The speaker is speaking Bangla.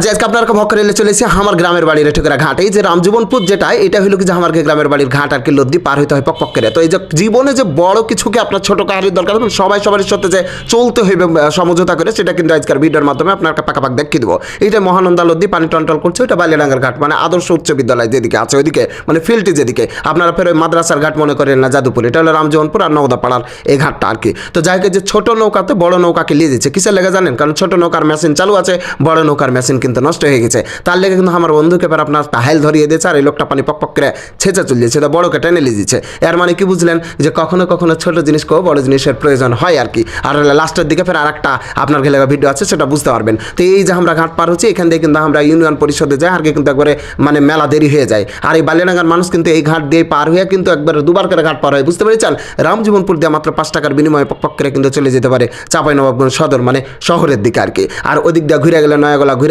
জি আজকে আপনারা ভক্ত রেলে চলেছি আমার গ্রামের বাড়ির এঠেকরা ঘাট। এই যে রামজীবনপুর যেটা এটা হলো কি যে আমার গ্রামের বাড়ির ঘাট আর কি লদ্দি পার হইতে হয় পক করে। তো এই যে জীবনে যে বড় কিছুকে আপনার ছোট কাহারির দরকার হবে সবাই সবার সাথে যে চলতে হইবে সমঝোতা করে, সেটা কিন্তু আজকের ভিডিওর মাধ্যমে আপনার পাকাপাক দেখিয়ে দেবো। এইটা মহানন্দা লদ্দি পানি টন্টল করছে, ওইটা বালিয়াডাঙ্গার ঘাট মানে আদর্শ উচ্চ বিদ্যালয় যেদিকে আছে ওইদিকে মানে ফিল্ডটি যেদিকে আপনারা ফের ওই মাদ্রাসার ঘাট মনে করেন না যাদুপুর, এটা হলো রামজীবনপুর আর নওদাপাড়ার এই ঘাটটা আর কি। তো যাই হোক যে ছোট নৌকাতে বড় নৌকাকে নিয়ে দিচ্ছে কিসের লেগে জানেন? কারণ ছোট নৌকার মেশিন চালু আছে, বড় নৌকার মেশিন কিন্তু নষ্ট হয়ে গেছে। তার লেগে কিন্তু আমার বন্ধুকে এবার আপনার হাইল ধরিয়ে দিয়েছে আর এই লোকটা পানি পক করে ছেঁচে চলে দিয়েছে, বড়কে টেনে নিয়ে দিচ্ছে। এর মানে কি বুঝলেন যে কখনো কখনো ছোট জিনিসকেও বড় জিনিসের প্রয়োজন হয় আর কি। আর লাস্টের দিকে ফের আরেকটা আপনার গেলে ভিডিও আছে, সেটা বুঝতে পারবেন। তো এই যে আমরা ঘাট পার হচ্ছি এখান থেকে কিন্তু আমরা ইউনিয়ন পরিষদে যাই আর কিন্তু একবারে মানে মেলা দেরি হয়ে যায়। আর এই বালিয়াডাঙ্গার মানুষ কিন্তু এই ঘাট দিয়ে পার হয়ে কিন্তু একবার দুবার করে ঘাট পার হয়, বুঝতে পেরেছেন? রামজীবনপুর দিয়ে মাত্র 5 টাকার বিনিময়ে পক করে কিন্তু চলে যেতে পারে চাঁপাইনবাবগঞ্জ সদর মানে শহরের দিকে আর কি। আর ওদিক দিয়ে ঘুরে গেলে নয়াগলা ঘুরে